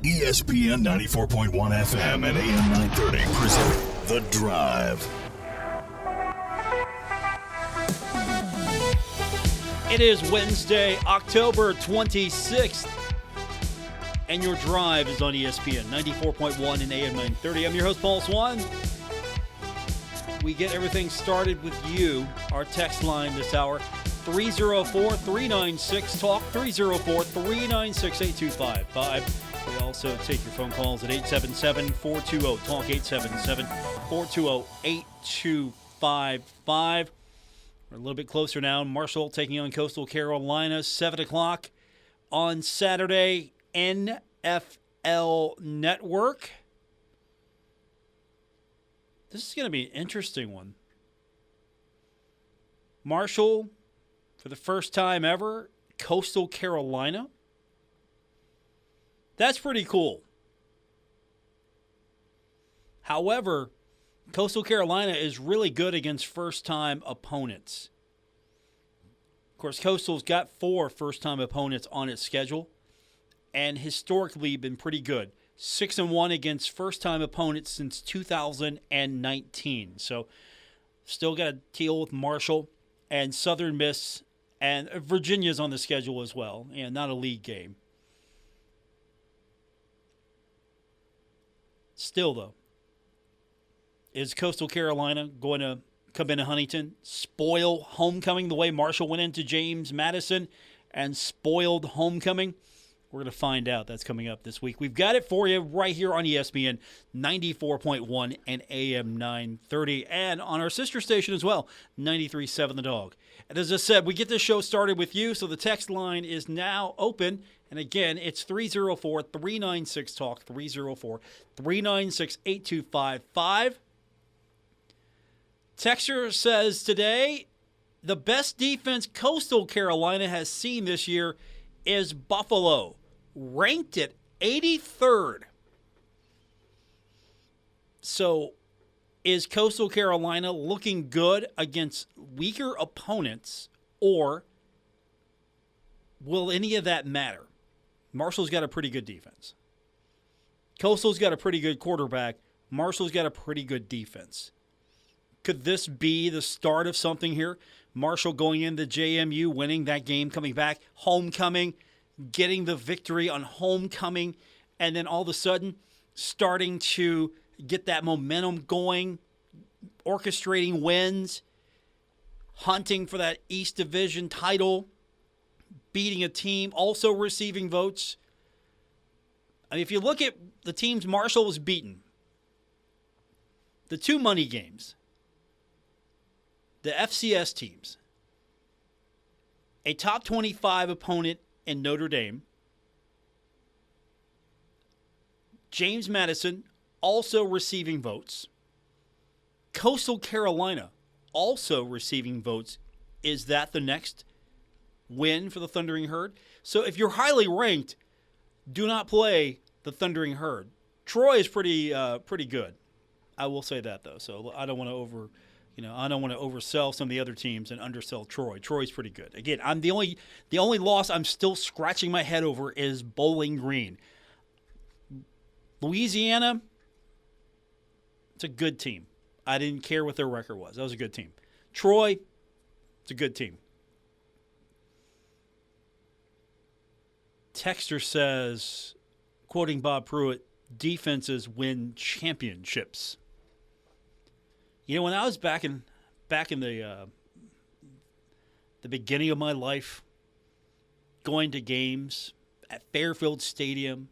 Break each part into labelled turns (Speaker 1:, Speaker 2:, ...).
Speaker 1: ESPN 94.1 FM and AM 930 present The Drive.
Speaker 2: It is Wednesday, October 26th, and your drive is on ESPN 94.1 and AM 930. I'm your host, Paul Swann. We get everything started with you. Our text line this hour, 304-396-TALK, 304-396-8255. We also take your phone calls at 877-420-TALK, 877-420-8255. We're a little bit closer now. Marshall taking on Coastal Carolina, 7 o'clock on Saturday, NFL Network. This is going to be an interesting one. Marshall, for the first time ever, Coastal Carolina. That's pretty cool. However, Coastal Carolina is really good against first-time opponents. Of course, Coastal's got 4 first-time opponents on its schedule and historically been pretty good. 6-1 against first-time opponents since 2019. So, still got to deal with Marshall and Southern Miss, and Virginia's on the schedule as well, and not a league game. Still, though, is Coastal Carolina going to come into Huntington, spoil homecoming the way Marshall went into James Madison and spoiled homecoming? We're going to find out. That's coming up this week. We've got it for you right here on ESPN 94.1 and AM 930, and on our sister station as well, 93.7 The Dog. And as I said, we get this show started with you, so the text line is now open. And again, it's 304-396-TALK, 304-396-8255. Texture says today, the best defense Coastal Carolina has seen this year is Buffalo, ranked at 83rd. So, is Coastal Carolina looking good against weaker opponents, or will any of that matter? Marshall's got a pretty good defense. Coastal's got a pretty good quarterback. Marshall's got a pretty good defense. Could this be the start of something here? Marshall going into JMU, winning that game, coming back, homecoming, getting the victory on homecoming, and then all of a sudden starting to get that momentum going, orchestrating wins, hunting for that East Division title, beating a team, also receiving votes. I mean, if you look at the teams Marshall has beaten, the 2 money games, the FCS teams, a top 25 opponent in Notre Dame, James Madison also receiving votes, Coastal Carolina also receiving votes. Is that the next win for the Thundering Herd? So if you're highly ranked, do not play the Thundering Herd. Troy is pretty good. I will say that, though. So I don't want to oversell some of the other teams and undersell Troy. Troy's pretty good. Again, I'm the only loss I'm still scratching my head over is Bowling Green. Louisiana, it's a good team. I didn't care what their record was. That was a good team. Troy, it's a good team. Texter says, quoting Bob Pruitt, defenses win championships. You know, when I was back in the beginning of my life, going to games at Fairfield Stadium,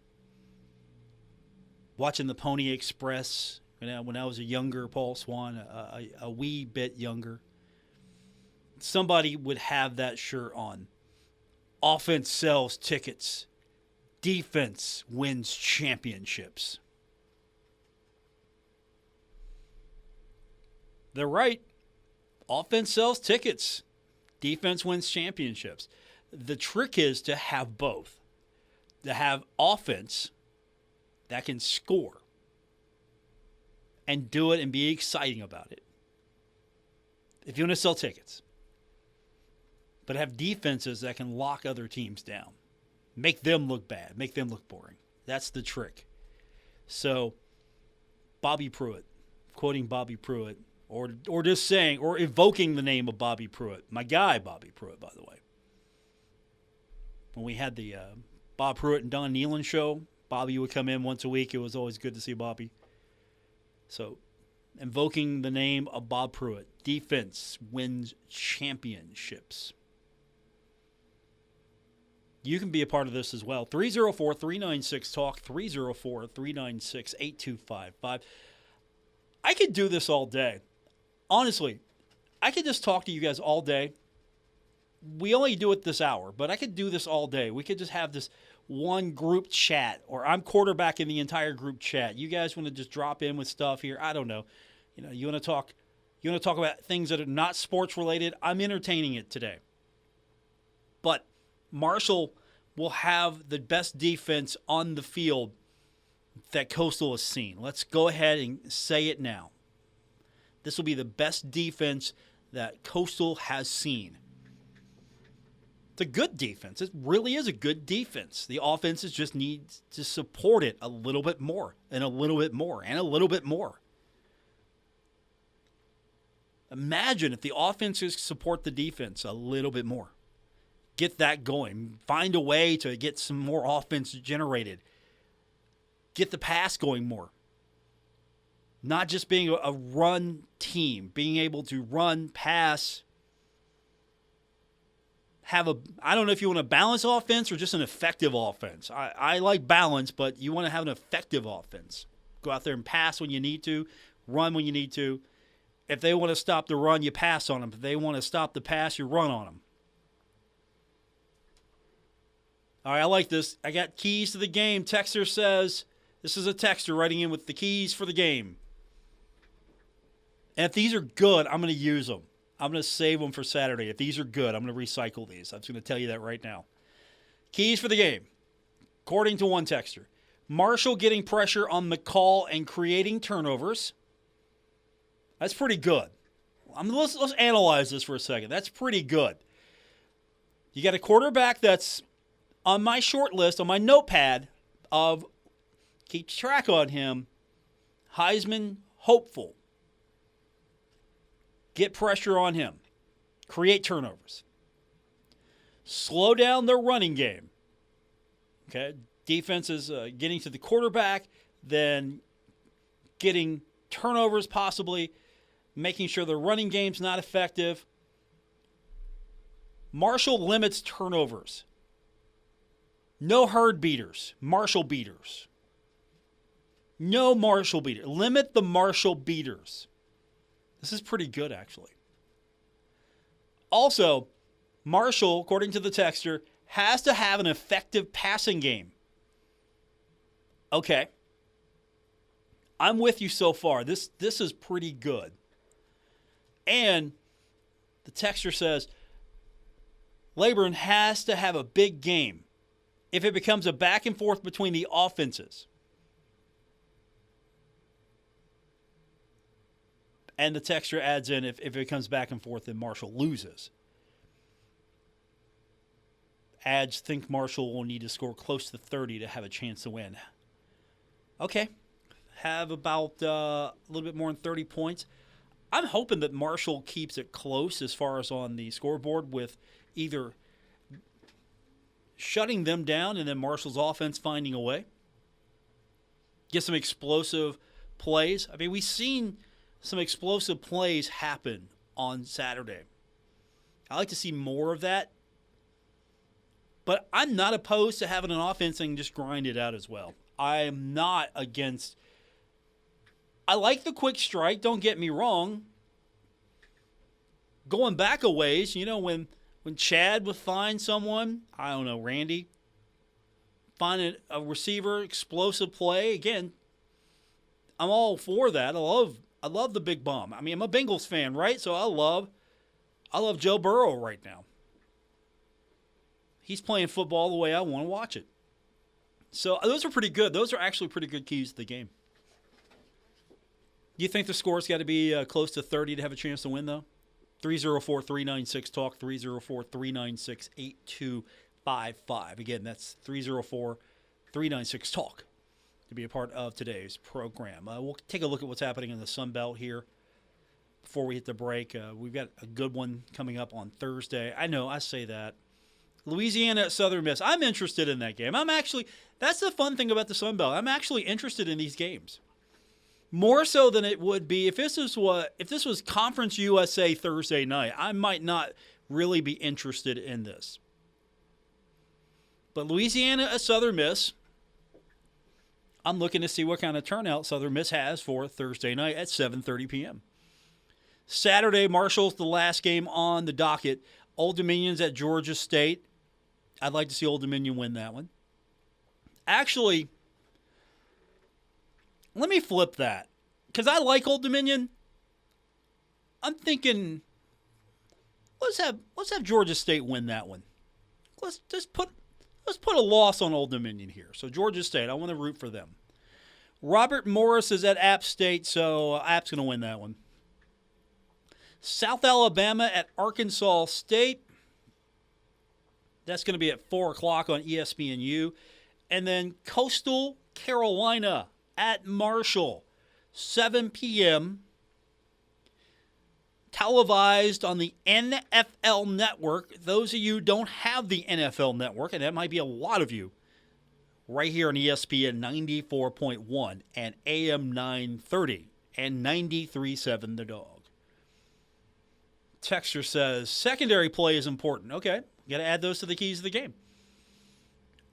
Speaker 2: watching the Pony Express, when I was a younger Paul Swann, a wee bit younger, somebody would have that shirt on. Offense sells tickets. Defense wins championships. They're right. Offense sells tickets. Defense wins championships. The trick is to have both. To have offense that can score and do it and be exciting about it. If you want to sell tickets. But have defenses that can lock other teams down. Make them look bad. Make them look boring. That's the trick. So, Bobby Pruitt, quoting Bobby Pruitt, or just saying, or evoking the name of Bobby Pruitt. My guy, Bobby Pruitt, by the way. When we had the Bob Pruitt and Don Nealon show, Bobby would come in once a week. It was always good to see Bobby. So, invoking the name of Bob Pruitt. Defense wins championships. You can be a part of this as well. 304-396-TALK, 304-396-8255. I could do this all day. Honestly, I could just talk to you guys all day. We only do it this hour, but I could do this all day. We could just have this one group chat, or I'm quarterbacking the entire group chat. You guys want to just drop in with stuff here? I don't know. You want to talk about things that are not sports related? I'm entertaining it today. But Marshall will have the best defense on the field that Coastal has seen. Let's go ahead and say it now. This will be the best defense that Coastal has seen. It's a good defense. It really is a good defense. The offenses just need to support it a little bit more, and a little bit more, and a little bit more. Imagine if the offenses support the defense a little bit more. Get that going. Find a way to get some more offense generated. Get the pass going more. Not just being a run team. Being able to run, pass. I don't know if you want a balanced offense or just an effective offense. I like balance, but you want to have an effective offense. Go out there and pass when you need to. Run when you need to. If they want to stop the run, you pass on them. If they want to stop the pass, you run on them. All right, I like this. I got keys to the game. Texter says, this is a texter writing in with the keys for the game. And if these are good, I'm going to use them. I'm going to save them for Saturday. If these are good, I'm going to recycle these. I'm just going to tell you that right now. Keys for the game. According to one texter, Marshall getting pressure on McCall and creating turnovers. That's pretty good. Let's analyze this for a second. That's pretty good. You got a quarterback that's on my short list, on my notepad of keep track on him, Heisman hopeful. Get pressure on him. Create turnovers. Slow down their running game. Okay, defense is getting to the quarterback, then getting turnovers possibly, making sure the running game's not effective. Marshall limits turnovers. No herd beaters, Marshall beaters. No Marshall beaters. Limit the Marshall beaters. This is pretty good, actually. Also, Marshall, according to the texter, has to have an effective passing game. Okay. I'm with you so far. This is pretty good. And the texter says, Laburn has to have a big game if it becomes a back and forth between the offenses. And the texter adds in, if it comes back and forth, then Marshall loses. Adds, think Marshall will need to score close to 30 to have a chance to win. Okay. Have about a little bit more than 30 points. I'm hoping that Marshall keeps it close as far as on the scoreboard, with either shutting them down and then Marshall's offense finding a way. Get some explosive plays. I mean, we've seen some explosive plays happen on Saturday. I like to see more of that. But I'm not opposed to having an offense and just grind it out as well. I am not against. I like the quick strike, don't get me wrong. Going back a ways, when Chad would find someone, I don't know, Randy, find a receiver, explosive play, again, I'm all for that. I love the big bomb. I mean, I'm a Bengals fan, right? So I love Joe Burrow right now. He's playing football the way I want to watch it. So those are pretty good. Those are actually pretty good keys to the game. Do you think the score's got to be close to 30 to have a chance to win, though? 304-396-TALK, 304-396-8255. Again, that's 304-396-8255. 304-396-TALK to be a part of today's program. We'll take a look at what's happening in the Sun Belt here before we hit the break. We've got a good one coming up on Thursday. I know, I say that. Louisiana at Southern Miss. I'm interested in that game. That's the fun thing about the Sun Belt. I'm actually interested in these games. More so than it would be if this was Conference USA Thursday night. I might not really be interested in this. But Louisiana at Southern Miss, I'm looking to see what kind of turnout Southern Miss has for Thursday night at 7:30 p.m. Saturday, Marshall's the last game on the docket. Old Dominion's at Georgia State. I'd like to see Old Dominion win that one. Actually, let me flip that. Because I like Old Dominion. I'm thinking, let's have Georgia State win that one. Let's put a loss on Old Dominion here. So Georgia State, I want to root for them. Robert Morris is at App State, so App's going to win that one. South Alabama at Arkansas State. That's going to be at 4 o'clock on ESPNU. And then Coastal Carolina at Marshall, 7 p.m. Televised on the NFL Network. Those of you who don't have the NFL Network, and that might be a lot of you, right here on ESPN 94.1 and AM 930 and 93.7 The Dog. Texter says, secondary play is important. Okay, you got to add those to the keys of the game.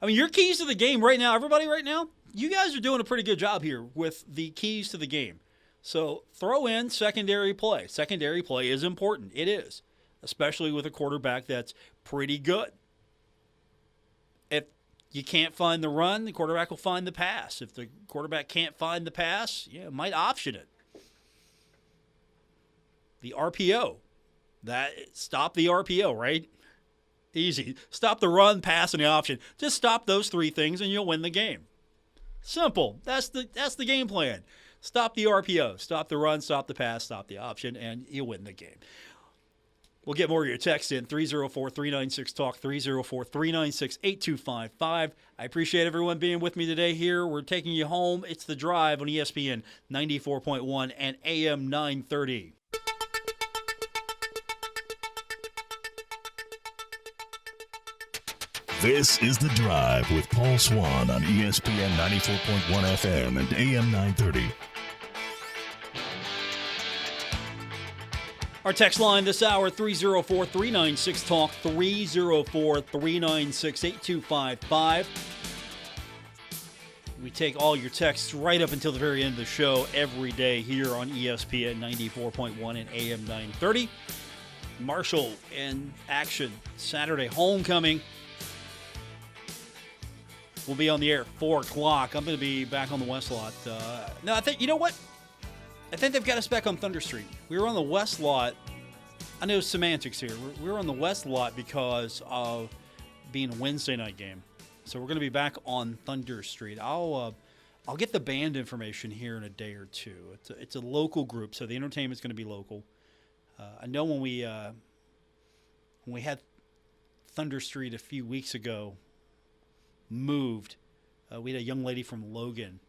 Speaker 2: I mean, your keys to the game right now, everybody right now, you guys are doing a pretty good job here with the keys to the game. So throw in secondary play. Secondary play is important. It is, especially with a quarterback that's pretty good. If you can't find the run, the quarterback will find the pass. If the quarterback can't find the pass, might option it. The RPO. Stop the RPO, right? Easy. Stop the run, pass, and the option. Just stop those three things and you'll win the game. Simple. That's the game plan. Stop the RPO. Stop the run, stop the pass, stop the option, and you'll win the game. We'll get more of your text in. 304-396-TALK, 304-396-8255. I appreciate everyone being with me today here. We're taking you home. It's The Drive on ESPN 94.1 and AM 930.
Speaker 1: This is The Drive with Paul Swann on ESPN 94.1 FM and AM 930.
Speaker 2: Our text line this hour, 304-396-TALK, 304-396-8255. We take all your texts right up until the very end of the show every day here on ESPN 94.1 and AM 930. Marshall in action Saturday homecoming. We'll be on the air at 4 o'clock. I'm going to be back on the West Lot. No, I think, you know what? I think they've got us back on Thunder Street. We were on the West Lot. I know semantics here. We were on the West Lot because of being a Wednesday night game. So we're going to be back on Thunder Street. I'll get the band information here in a day or two. It's a local group, so the entertainment's going to be local. I know when we had Thunder Street a few weeks ago, moved. We had a young lady from Logan,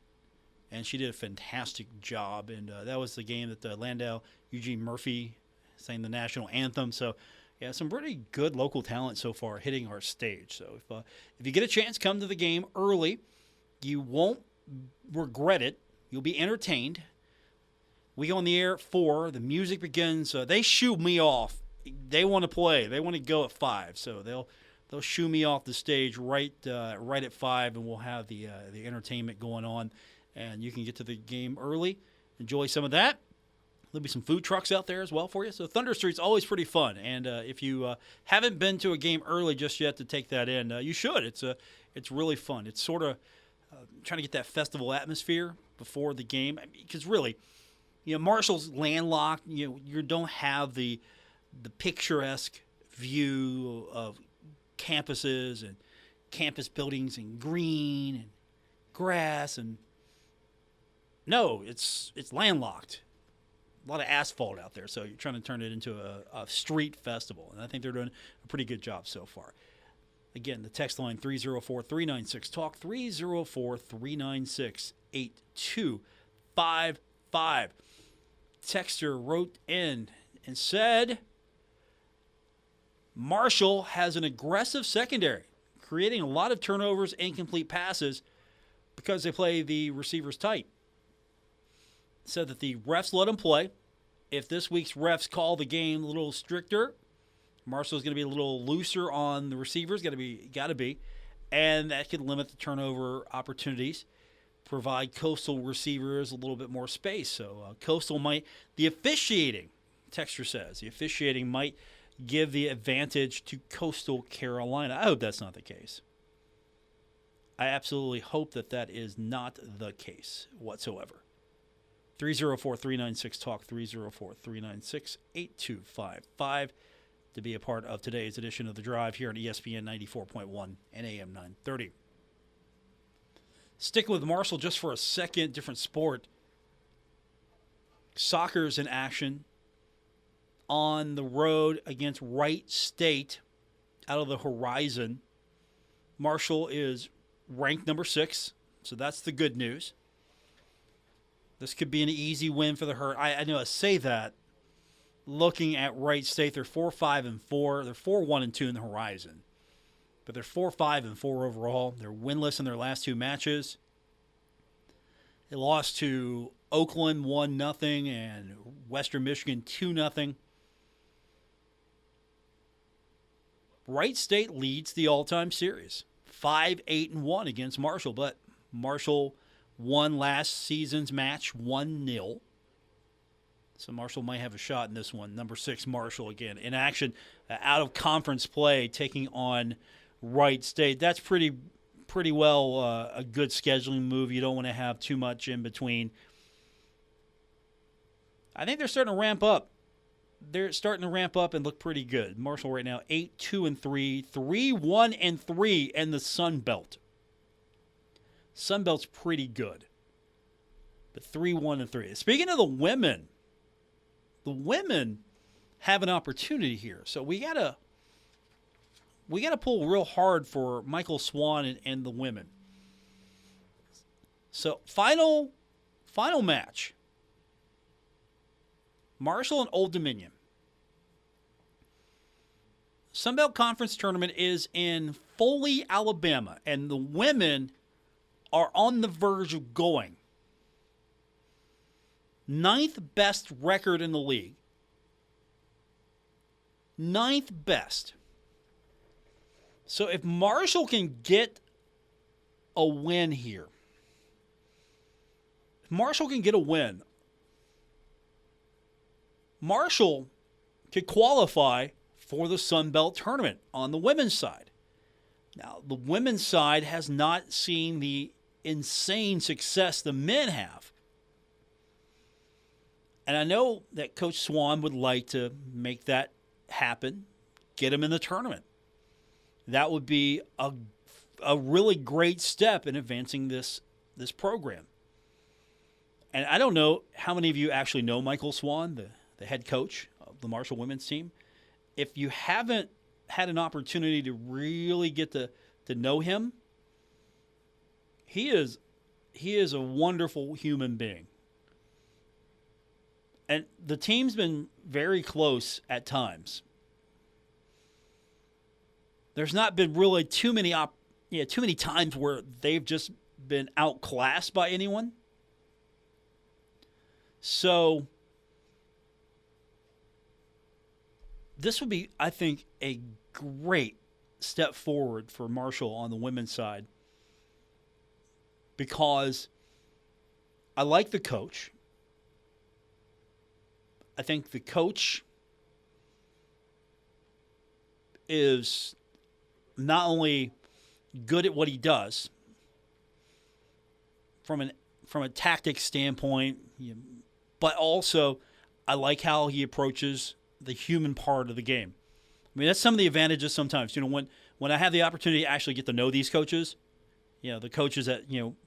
Speaker 2: and she did a fantastic job. And that was the game that Landau Eugene Murphy sang the national anthem. So, yeah, some pretty good local talent so far hitting our stage. So if you get a chance, come to the game early. You won't regret it. You'll be entertained. We go on the air at 4. The music begins. They shoo me off. They want to play. They want to go at 5. So they'll shoo me off the stage right at 5, and we'll have the entertainment going on. And you can get to the game early, enjoy some of that. There'll be some food trucks out there as well for you. So Thunder Street's always pretty fun. And if you haven't been to a game early just yet to take that in, you should. It's really fun. It's sort of trying to get that festival atmosphere before the game. Because really, Marshall's landlocked. You don't have the picturesque view of campuses and campus buildings and green and grass and it's landlocked. A lot of asphalt out there, so you're trying to turn it into a street festival, and I think they're doing a pretty good job so far. Again, the text line 304-396-TALK, 304-396-8255. Texter wrote in and said, Marshall has an aggressive secondary, creating a lot of turnovers and incomplete passes because they play the receivers tight. Said that the refs let them play. If this week's refs call the game a little stricter, Marshall's going to be a little looser on the receivers, got to be, and that could limit the turnover opportunities, provide Coastal receivers a little bit more space. So Coastal the officiating, Texture says, the officiating might give the advantage to Coastal Carolina. I hope that's not the case. I absolutely hope that is not the case whatsoever. 304-396-TALK, 304-396-8255 to be a part of today's edition of The Drive here on ESPN 94.1 and AM 930. Sticking with Marshall just for a second, different sport. Soccer's in action on the road against Wright State out of the Horizon. Marshall is ranked number 6, so that's the good news. This could be an easy win for the Herd. I know I say that. Looking at Wright State, they're 4-5-4. They're 4-1-2 in the Horizon. But they're 4-5-4 overall. They're winless in their last 2 matches. They lost to Oakland 1-0 and Western Michigan 2-0. Wright State leads the all-time series, 5-8-1 against Marshall, but Marshall won last season's match 1-0. So Marshall might have a shot in this one. Number 6, Marshall again in action, out of conference play, taking on Wright State. That's pretty well a good scheduling move. You don't want to have too much in between. I think they're starting to ramp up. They're starting to ramp up and look pretty good. Marshall right now 8-2-3, 3-1-3 in the Sun Belt. Sun Belt's pretty good, but 3-1-3. Speaking of the women have an opportunity here. So we gotta pull real hard for Michael Swann and the women. So final match. Marshall and Old Dominion. Sunbelt Conference Tournament is in Foley, Alabama, and the women are on the verge of going. 9th best record in the league. 9th best. So if Marshall can get a win here, Marshall could qualify for the Sun Belt Tournament on the women's side. Now, the women's side has not seen the insane success the men have. And I know that Coach Swann would like to make that happen, get them in the tournament. That would be a really great step in advancing this program. And I don't know how many of you actually know Michael Swann, the head coach of the Marshall women's team. If you haven't had an opportunity to really get to know him, he is a wonderful human being. And the team's been very close at times. There's not been really too many times where they've just been outclassed by anyone. So this would be, I think, a great step forward for Marshall on the women's side, because I like the coach. I think the coach is not only good at what he does from a tactics standpoint, but also I like how he approaches the human part of the game. I mean, that's some of the advantages sometimes. When I have the opportunity to actually get to know these coaches, the coaches that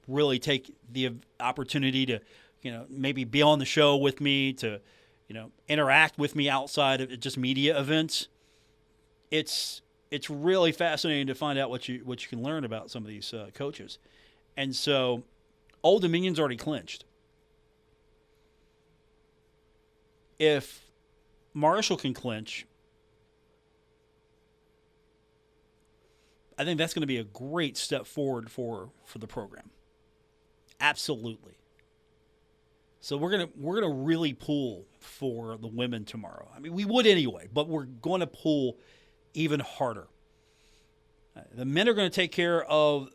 Speaker 2: really take the opportunity to maybe be on the show with me, to interact with me outside of just media events. It's it's really fascinating to find out what you can learn about some of these coaches. And so, Old Dominion's already clinched. If Marshall can clinch, I think that's going to be a great step forward for the program. Absolutely. So we're gonna really pull for the women tomorrow. I mean, we would anyway, but we're going to pull even harder. The men are going to take care of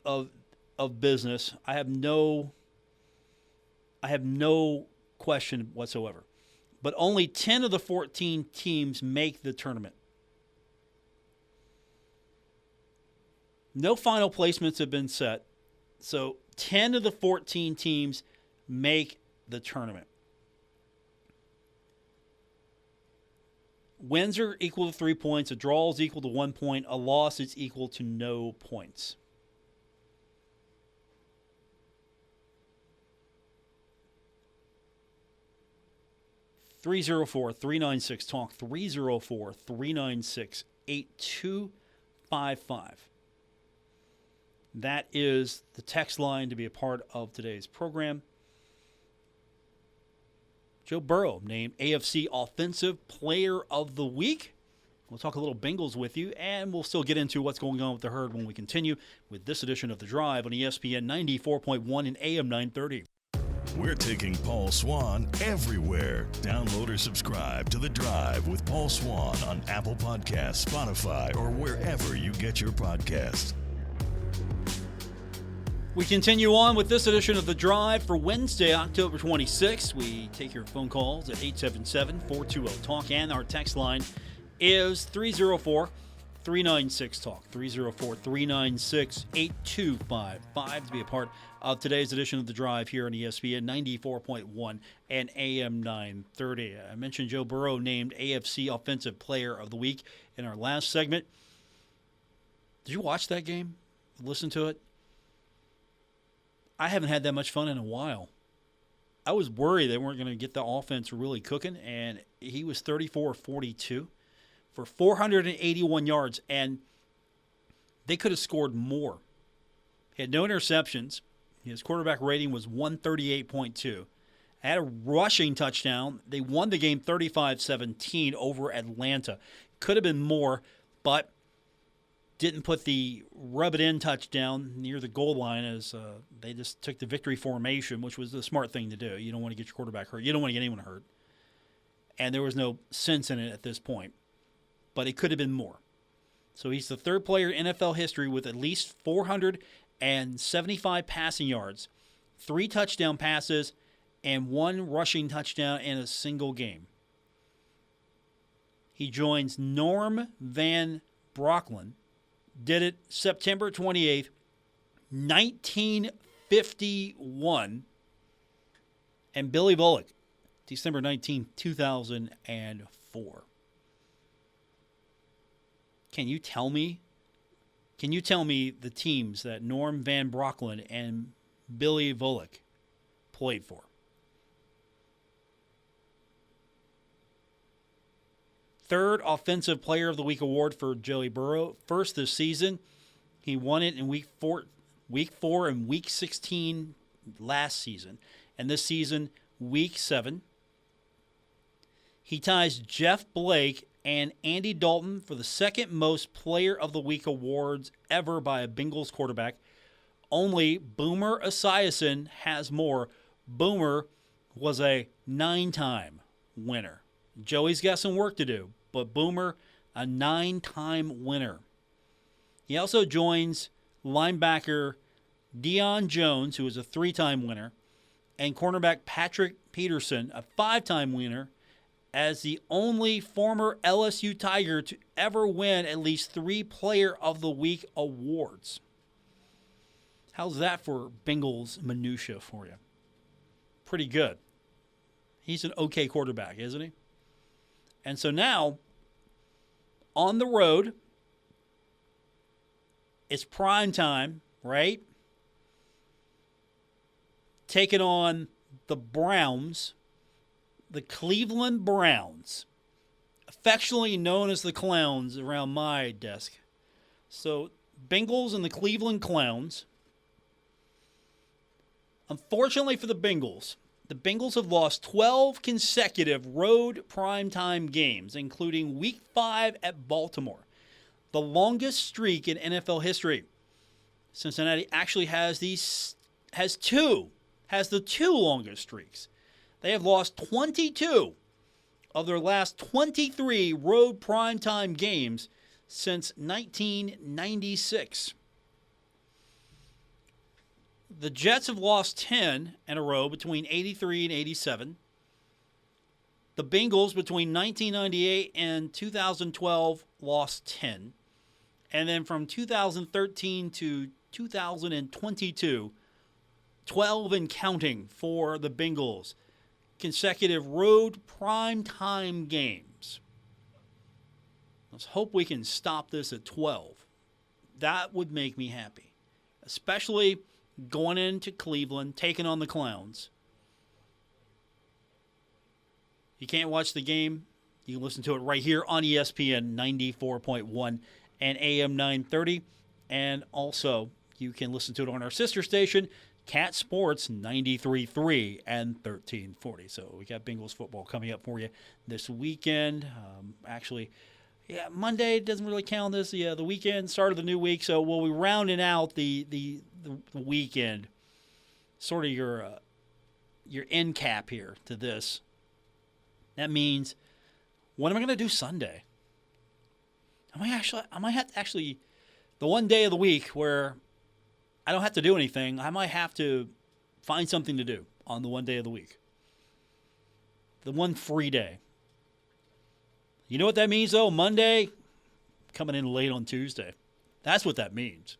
Speaker 2: business. I have no question whatsoever. But only 10 of the 14 teams make the tournament. No final placements have been set. So 10 of the 14 teams make the tournament. Wins are equal to 3 points. A draw is equal to 1 point. A loss is equal to no points. (304-396-TALK). 304-396-8255. That is the text line to be a part of today's program. Joe Burrow named AFC Offensive Player of the Week. We'll talk a little Bengals with you, and we'll still get into what's going on with the Herd when we continue with this edition of The Drive on ESPN 94.1 and AM 930.
Speaker 1: We're taking Paul Swann everywhere. Download or subscribe to The Drive with Paul Swann on Apple Podcasts, Spotify, or wherever you get your podcasts.
Speaker 2: We continue on with this edition of The Drive for Wednesday, October 26th. We take your phone calls at 877-420-TALK, and our text line is 304-396-TALK, 304-396-8255 to be a part of today's edition of The Drive here on ESPN 94.1 and AM 930. I mentioned Joe Burrow named AFC Offensive Player of the Week in our last segment. Did you watch that game? Listen to it? I haven't had that much fun in a while. I was worried they weren't going to get the offense really cooking, and he was 34-42 for 481 yards, and they could have scored more. He had no interceptions. His quarterback rating was 138.2. Had a rushing touchdown. They won the game 35-17 over Atlanta. Could have been more, but didn't put the rub-it-in touchdown near the goal line as they just took the victory formation, which was the smart thing to do. You don't want to get your quarterback hurt. You don't want to get anyone hurt. And there was no sense in it at this point. But it could have been more. So he's the third player in NFL history with at least 475 passing yards, 3 touchdown passes, and 1 rushing touchdown in a single game. He joins Norm Van Brocklin. Did it September 28th, 1951. And Billy Bullock, December 19th, 2004. Can you tell me the teams that Norm Van Brocklin and Billy Bullock played for? Third Offensive Player of the Week award for Joey Burrow. First this season. He won it in week 4 and week 16 last season. And this season, week 7. He ties Jeff Blake and Andy Dalton for the second most Player of the Week awards ever by a Bengals quarterback. Only Boomer Esiason has more. Boomer was a 9-time winner. Joey's got some work to do, but Boomer, a 9-time winner. He also joins linebacker Deion Jones, who is a 3-time winner, and cornerback Patrick Peterson, a 5-time winner, as the only former LSU Tiger to ever win at least 3 Player of the Week awards. How's that for Bengals minutia for you? Pretty good. He's an okay quarterback, isn't he? And so now, on the road, it's prime time, right? Taking on the Browns, the Cleveland Browns, affectionately known as the Clowns around my desk. So, Bengals and the Cleveland Clowns. Unfortunately for the Bengals have lost 12 consecutive road primetime games, including Week 5 at Baltimore, the longest streak in NFL history. Cincinnati actually has the two longest streaks. They have lost 22 of their last 23 road primetime games since 1996. The Jets have lost 10 in a row between 83 and 87. The Bengals between 1998 and 2012 lost 10. And then from 2013 to 2022, 12 and counting for the Bengals. Consecutive road primetime games. Let's hope we can stop this at 12. That would make me happy. Especially going into Cleveland, taking on the Clowns. You can't watch the game. You can listen to it right here on ESPN 94.1 and AM 930. And also, you can listen to it on our sister station, Cat Sports 93.3 and 1340. So we got Bengals football coming up for you this weekend. Monday doesn't really count this. The weekend, start of the new week. So we'll be rounding out the weekend, sort of your end cap here to this. That means, what am I going to do Sunday? I might have to actually, the one day of the week where I don't have to do anything, I might have to find something to do on the one day of the week. The one free day. You know what that means, though? Monday, coming in late on Tuesday. That's what that means.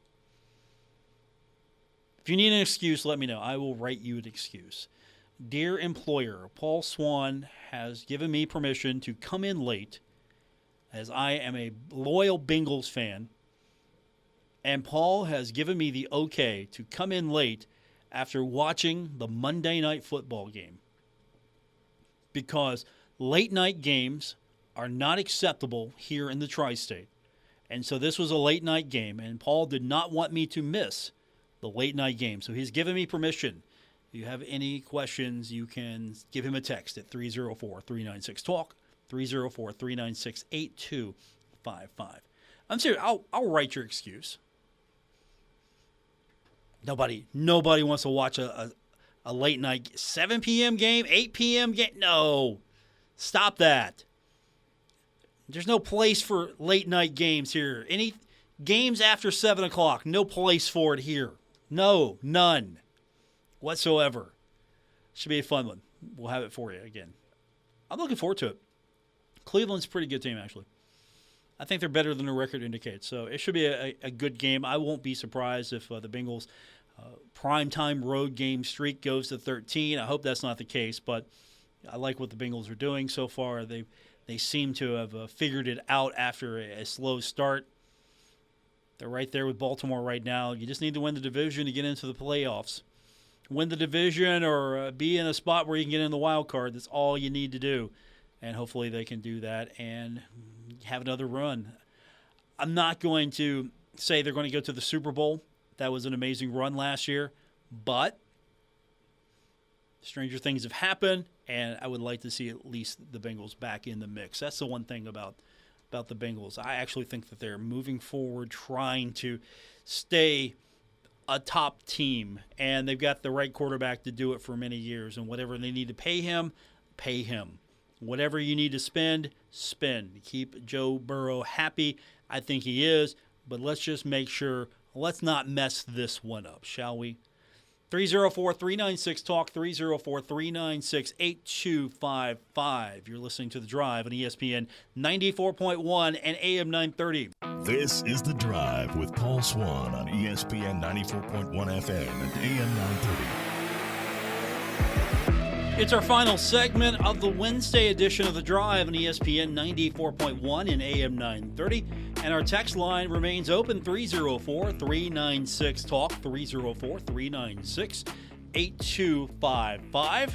Speaker 2: If you need an excuse, let me know. I will write you an excuse. Dear employer, Paul Swann has given me permission to come in late, as I am a loyal Bengals fan. And Paul has given me the okay to come in late after watching the Monday Night Football game. Because late night games are not acceptable here in the tri-state. And so this was a late night game, and Paul did not want me to miss the late night game. So he's given me permission. If you have any questions, you can give him a text at 304-396-TALK, 304-396-8255. I'm serious. I'll write your excuse. Nobody wants to watch a late night 7 p.m. game, 8 p.m. game. No. Stop that. There's no place for late night games here. Any games after 7 o'clock, no place for it here. No, none whatsoever. Should be a fun one. We'll have it for you again. I'm looking forward to it. Cleveland's a pretty good team, actually. I think they're better than the record indicates. So it should be a good game. I won't be surprised if the Bengals' primetime road game streak goes to 13. I hope that's not the case, but I like what the Bengals are doing so far. They seem to have figured it out after a slow start. They're right there with Baltimore right now. You just need to win the division to get into the playoffs. Win the division or be in a spot where you can get in the wild card. That's all you need to do. And hopefully they can do that and have another run. I'm not going to say they're going to go to the Super Bowl. That was an amazing run last year. But stranger things have happened, and I would like to see at least the Bengals back in the mix. That's the one thing about the Bengals. I actually think that they're moving forward, trying to stay a top team, and they've got the right quarterback to do it for many years, and whatever they need to pay him, pay him. Whatever you need to spend, spend. Keep Joe Burrow happy. I think he is, but let's just make sure, let's not mess this one up, shall we? 304-396-TALK, 304-396-8255. You're listening to The Drive on ESPN 94.1 and AM 930.
Speaker 1: This is The Drive with Paul Swann on ESPN 94.1 FM and AM 930.
Speaker 2: It's our final segment of the Wednesday edition of The Drive on ESPN 94.1 and AM 930. And our text line remains open, 304-396-TALK, 304-396-8255.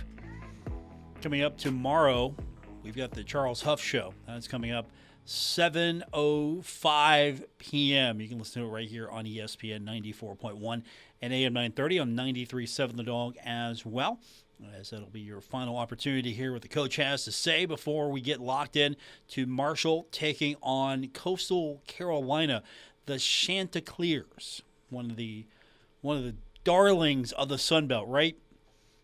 Speaker 2: Coming up tomorrow, we've got the Charles Huff Show. That's coming up 7:05 p.m. You can listen to it right here on ESPN 94.1 and AM 930 on 93.7 The Dog as well, as that'll be your final opportunity to hear what the coach has to say before we get locked in to Marshall taking on Coastal Carolina, the Chanticleers, one of the darlings of the Sun Belt, right?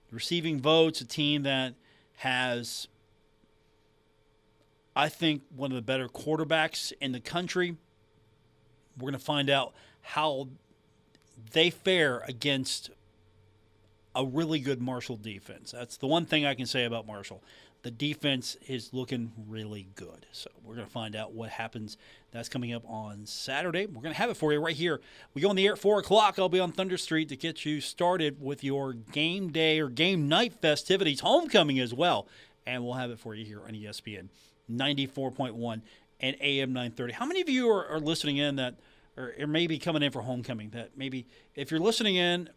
Speaker 2: Receiving votes, a team that has, I think, one of the better quarterbacks in the country. We're going to find out how they fare against a really good Marshall defense. That's the one thing I can say about Marshall. The defense is looking really good. So we're going to find out what happens. That's coming up on Saturday. We're going to have it for you right here. We go on the air at 4 o'clock. I'll be on Thunder Street to get you started with your game day or game night festivities, homecoming as well. And we'll have it for you here on ESPN 94.1 and AM 930. How many of you are listening in that or maybe coming in for homecoming? That maybe if you're listening in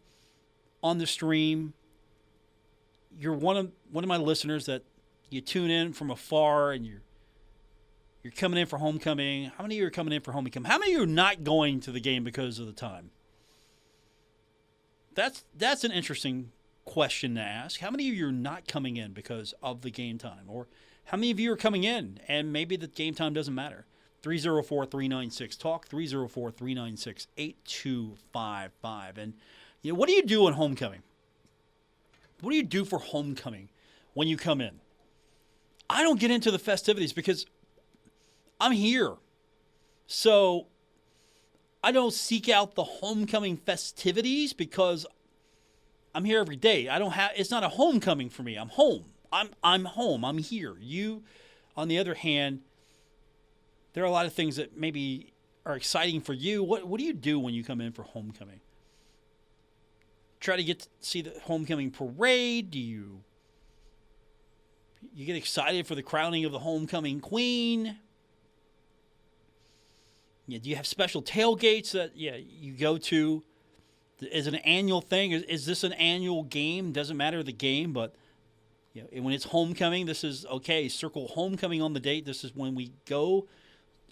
Speaker 2: on the stream, you're one of my listeners that you tune in from afar and you're coming in for homecoming. How many of you are coming in for homecoming? How many of you are not going to the game because of the time? That's an interesting question to ask. How many of you are not coming in because of the game time? Or how many of you are coming in and maybe the game time doesn't matter? 304-396-TALK, 304-396-8255. And what do you do on homecoming? What do you do for homecoming when you come in? I don't get into the festivities because I'm here. So I don't seek out the homecoming festivities because I'm here every day. It's not a homecoming for me. I'm home. I'm home. I'm here. You, on the other hand, there are a lot of things that maybe are exciting for you. What do you do when you come in for homecoming? Try to get to see the homecoming parade? Do you get excited for the crowning of the homecoming queen? Do you have special tailgates that you go to? Is it an annual thing? Is this an annual game? Doesn't matter the game, but when it's homecoming, this is okay. Circle homecoming on the date. This is when we go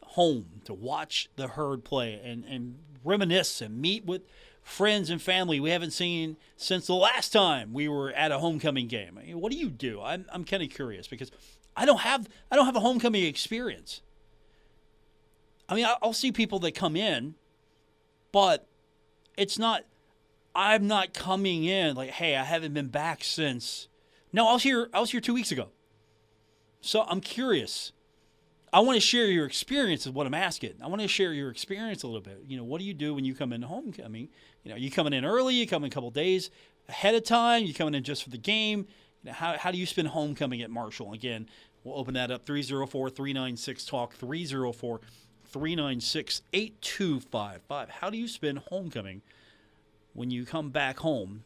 Speaker 2: home to watch the herd play and reminisce and meet with friends and family we haven't seen since the last time we were at a homecoming game. What do you do? I'm kind of curious because I don't have a homecoming experience. I mean, I'll see people that come in, but it's not. I'm not coming in like, hey, I haven't been back since. No, I was here 2 weeks ago. So I'm curious. I want to share your experience is what I'm asking. I want to share your experience a little bit. What do you do when you come in homecoming? You coming in early? You come in a couple days ahead of time? You coming in just for the game? How do you spend homecoming at Marshall? Again, we'll open that up, 304-396-TALK, 304-396-8255. How do you spend homecoming when you come back home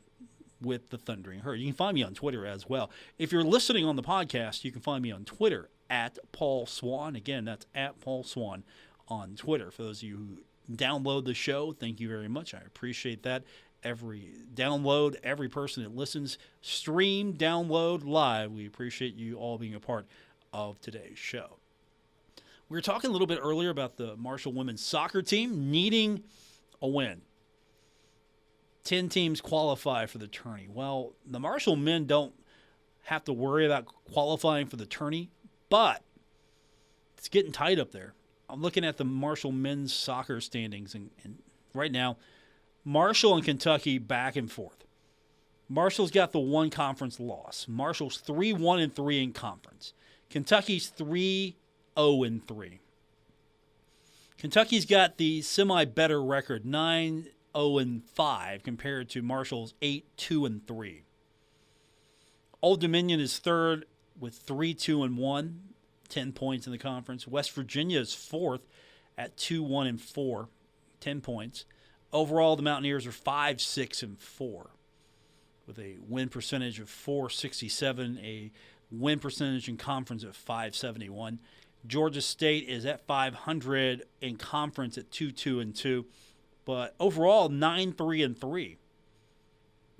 Speaker 2: with the Thundering Herd? You can find me on Twitter as well. If you're listening on the podcast, you can find me on Twitter at Paul Swann. Again, that's at Paul Swann on Twitter. For those of you who download the show, thank you very much. I appreciate that. Every download, every person that listens, stream, download, live, we appreciate you all being a part of today's show. We were talking a little bit earlier about the Marshall women's soccer team needing a win. 10 teams qualify for the tourney. Well, the Marshall men don't have to worry about qualifying for the tourney, but it's getting tight up there. I'm looking at the Marshall men's soccer standings, and right now, Marshall and Kentucky back and forth. Marshall's got the one conference loss. Marshall's 3-1-3 in conference. Kentucky's 3-0-3. Kentucky's got the semi-better record, 9-0-5, compared to Marshall's 8-2-3. Old Dominion is third with 3-2-1, 10 points in the conference. West Virginia is fourth at 2-1-4, 10 points. Overall, the Mountaineers are 5-6-4 with a win percentage of .467, a win percentage in conference of .571. Georgia State is at .500 in conference at 2-2-2, but overall 9-3-3.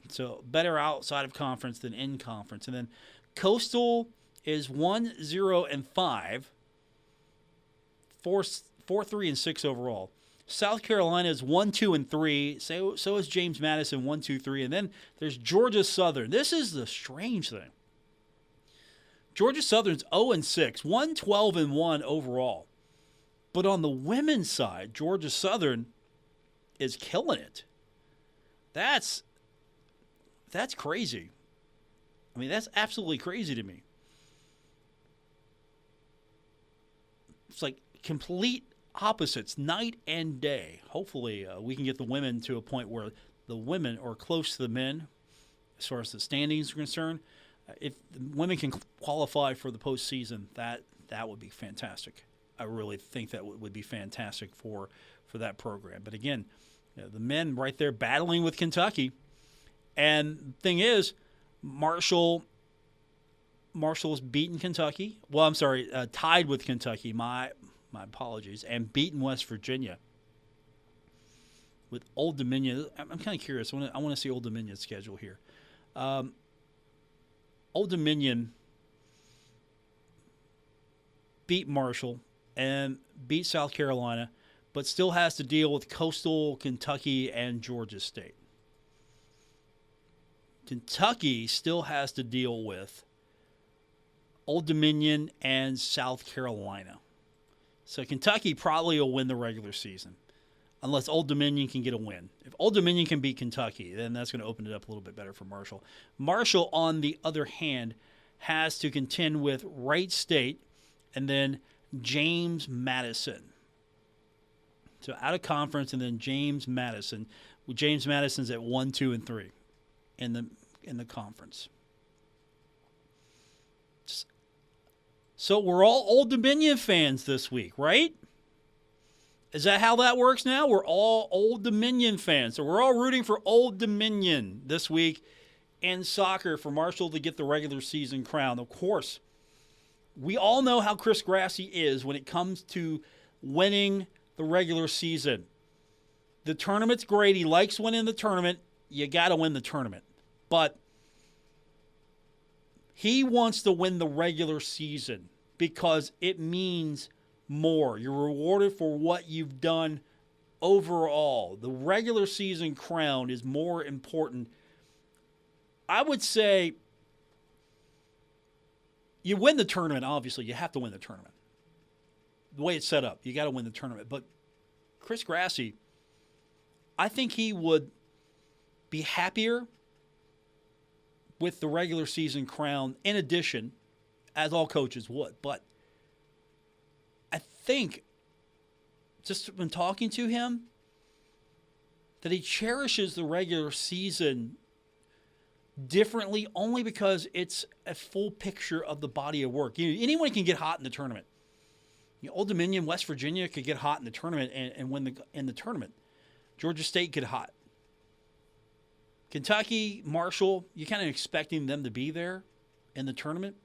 Speaker 2: So better outside of conference than in conference. And then Coastal is 1-0-5 4-3-6 overall. South Carolina is 1-2-3. So is James Madison 1-2-3, and then there's Georgia Southern. This is the strange thing. Georgia Southern's 0-6, 1-12-1 overall. But on the women's side, Georgia Southern is killing it. That's crazy. I mean, that's absolutely crazy to me. It's like complete opposites, night and day. Hopefully, we can get the women to a point where the women are close to the men as far as the standings are concerned. If the women can qualify for the postseason, that would be fantastic. I really think that would be fantastic for that program. But again, the men right there battling with Kentucky. And the thing is, Marshall's beaten Kentucky. Well, I'm sorry, tied with Kentucky. My apologies. And beaten West Virginia. With Old Dominion, I'm kind of curious. I want to see Old Dominion's schedule here. Old Dominion beat Marshall and beat South Carolina, but still has to deal with Coastal Kentucky and Georgia State. Kentucky still has to deal with Old Dominion and South Carolina. So Kentucky probably will win the regular season, unless Old Dominion can get a win. If Old Dominion can beat Kentucky, then that's going to open it up a little bit better for Marshall. Marshall, on the other hand, has to contend with Wright State and then James Madison. So out of conference, and then James Madison. James Madison's at 1, 2, and 3 in the conference. So we're all Old Dominion fans this week, right? Is that how that works now? We're all Old Dominion fans. So we're all rooting for Old Dominion this week in soccer for Marshall to get the regular season crown. Of course, we all know how Chris Grassy is when it comes to winning the regular season. The tournament's great. He likes winning the tournament. You got to win the tournament. But he wants to win the regular season because it means more. You're rewarded for what you've done overall. The regular season crown is more important. I would say you win the tournament, obviously. You have to win the tournament. The way it's set up, you got to win the tournament. But Chris Grassy, I think he would be happier with the regular season crown in addition, as all coaches would. But I think, just when talking to him, that he cherishes the regular season differently only because it's a full picture of the body of work. Anyone can get hot in the tournament. Old Dominion, West Virginia could get hot in the tournament and win in the tournament. Georgia State get hot. Kentucky, Marshall, you're kind of expecting them to be there in the tournament.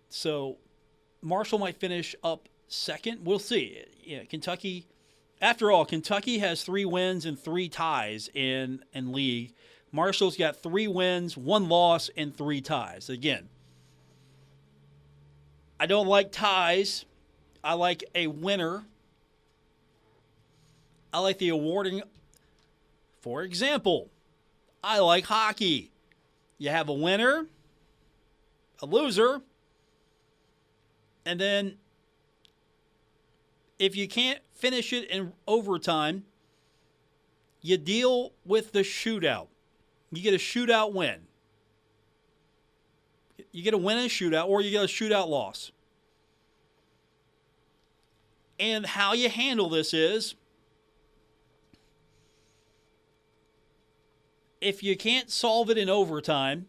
Speaker 2: So Marshall might finish up second. We'll see. Yeah, Kentucky, after all, Kentucky has 3 wins and 3 ties in league. Marshall's got 3 wins, 1 loss, and 3 ties. Again, I don't like ties. I like a winner. I like the awarding. For example, I like hockey. You have a winner, a loser, and then if you can't finish it in overtime, you deal with the shootout. You get a shootout win. You get a win in a shootout, or you get a shootout loss. And how you handle this is, if you can't solve it in overtime,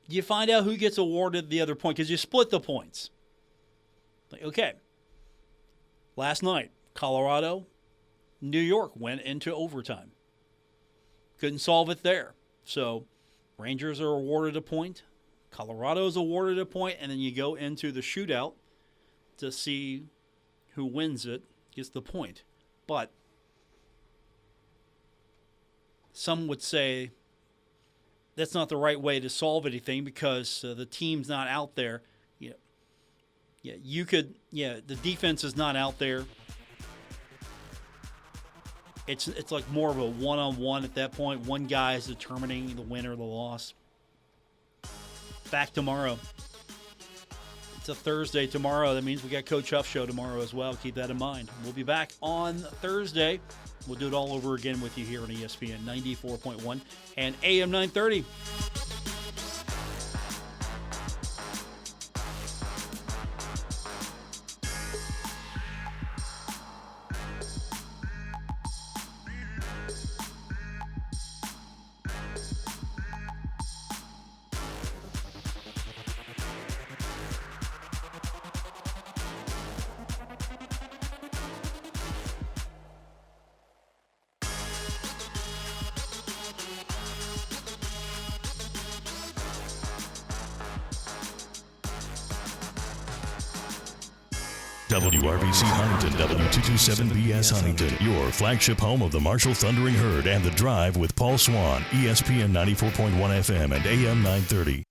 Speaker 2: you find out who gets awarded the other point because you split the points. Like, okay, last night, Colorado, New York went into overtime. Couldn't solve it there. So Rangers are awarded a point. Colorado's awarded a point, and then you go into the shootout to see who wins it, gets the point. But some would say that's not the right way to solve anything because the team's not out there. Yeah, the defense is not out there. It's like more of a one-on-one at that point. One guy is determining the win or the loss. Back tomorrow. It's a Thursday tomorrow. That means we got Coach Huff show tomorrow as well. Keep that in mind. We'll be back on Thursday. We'll do it all over again with you here on ESPN 94.1 and AM 930.
Speaker 1: WRBC Huntington, W227BS Huntington, your flagship home of the Marshall Thundering Herd and The Drive with Paul Swann, ESPN 94.1 FM and AM 930.